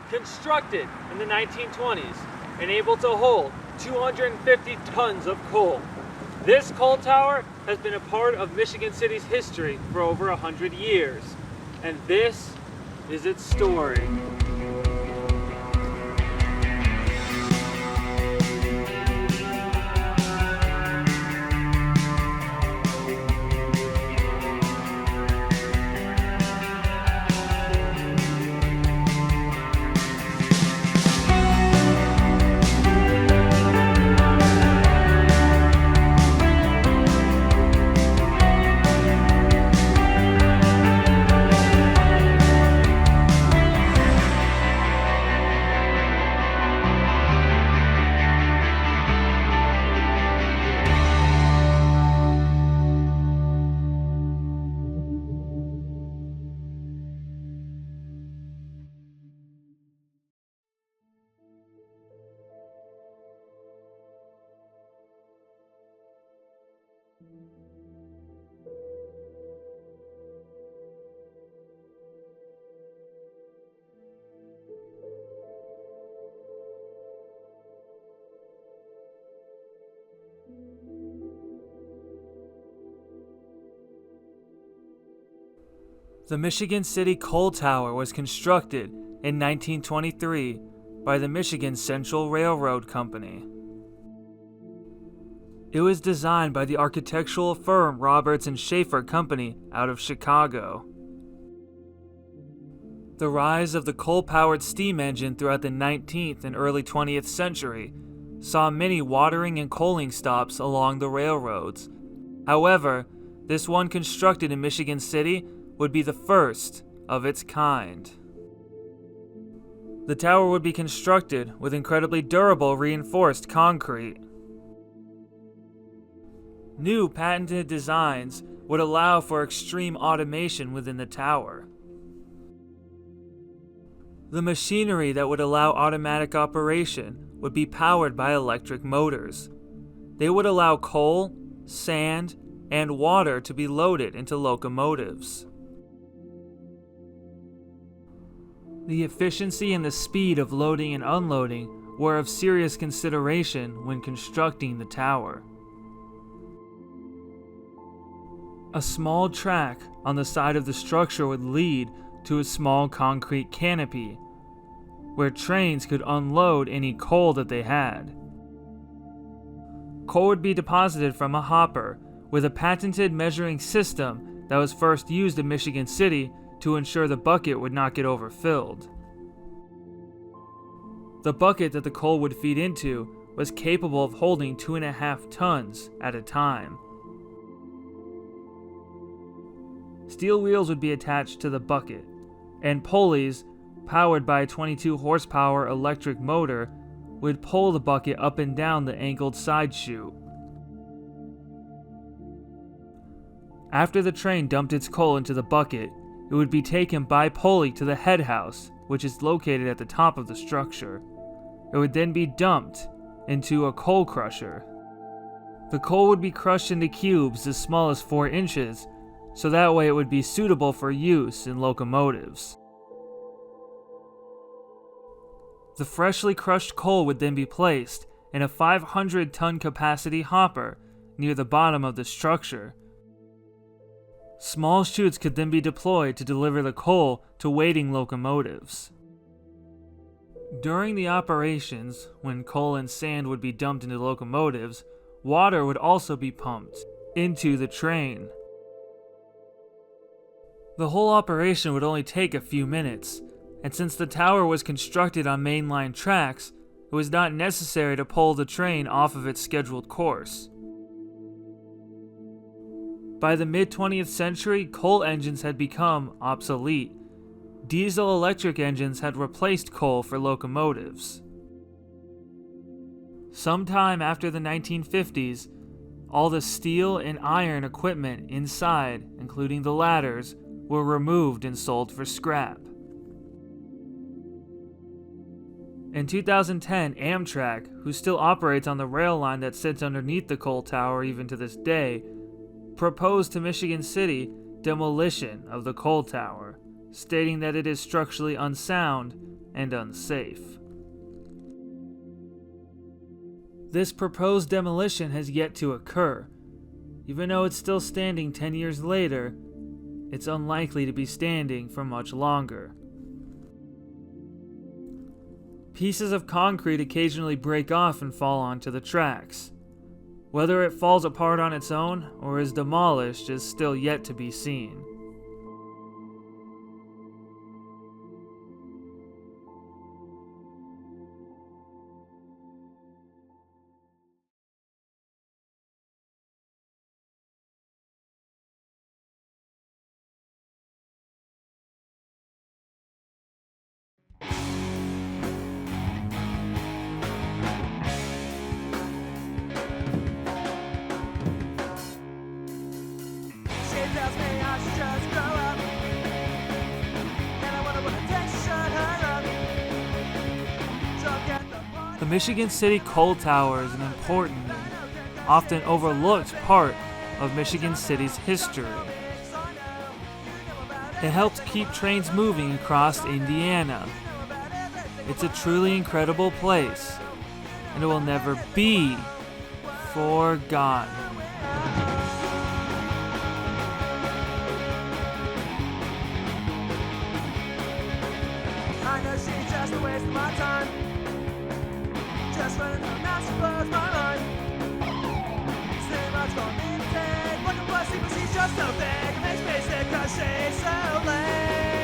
constructed in the 1920s and able to hold 250 tons of coal. This coal tower has been a part of Michigan City's history for over 100 years, and this is its story. The Michigan City Coal Tower was constructed in 1923 by the Michigan Central Railroad Company. It was designed by the architectural firm Roberts and Schaefer Company out of Chicago. The rise of the coal-powered steam engine throughout the 19th and early 20th century saw many watering and coaling stops along the railroads. However, this one constructed in Michigan City would be the first of its kind. The tower would be constructed with incredibly durable reinforced concrete. New patented designs would allow for extreme automation within the tower. The machinery that would allow automatic operation would be powered by electric motors. They would allow coal, sand, and water to be loaded into locomotives. The efficiency and the speed of loading and unloading were of serious consideration when constructing the tower. A small track on the side of the structure would lead to a small concrete canopy, where trains could unload any coal that they had. Coal would be deposited from a hopper with a patented measuring system that was first used in Michigan City to ensure the bucket would not get overfilled. The bucket that the coal would feed into was capable of holding 2.5 tons at a time. Steel wheels would be attached to the bucket, and pulleys, powered by a 22 horsepower electric motor, would pull the bucket up and down the angled side chute. After the train dumped its coal into the bucket, it would be taken by pulley to the head house, which is located at the top of the structure. It would then be dumped into a coal crusher. The coal would be crushed into cubes as small as 4 inches, so that way it would be suitable for use in locomotives. The freshly crushed coal would then be placed in a 500-ton capacity hopper near the bottom of the structure. Small chutes could then be deployed to deliver the coal to waiting locomotives. During the operations, when coal and sand would be dumped into locomotives, water would also be pumped into the train. The whole operation would only take a few minutes, and since the tower was constructed on mainline tracks, it was not necessary to pull the train off of its scheduled course. By the mid-20th century, coal engines had become obsolete. Diesel-electric engines had replaced coal for locomotives. Sometime after the 1950s, all the steel and iron equipment inside, including the ladders, were removed and sold for scrap. In 2010, Amtrak, who still operates on the rail line that sits underneath the coal tower even to this day, proposed to Michigan City demolition of the coal tower, stating that it is structurally unsound and unsafe. This proposed demolition has yet to occur. Even though it's still standing 10 years later, it's unlikely to be standing for much longer. Pieces of concrete occasionally break off and fall onto the tracks. Whether it falls apart on its own or is demolished is still yet to be seen. Tells me I should just grow up, and I wonder what it takes to shut her up. Drunk at the party. The Michigan City Coal Tower is an important and often overlooked part of Michigan City's history. It helped keep trains moving across Indiana. It's a truly incredible place, and it will never be forgotten. I know she's just a waste of my time, just running her mouth, she blows my mind. So much for me to take, like a pussy, but she's just so big. It makes me sick 'cause she's so lame.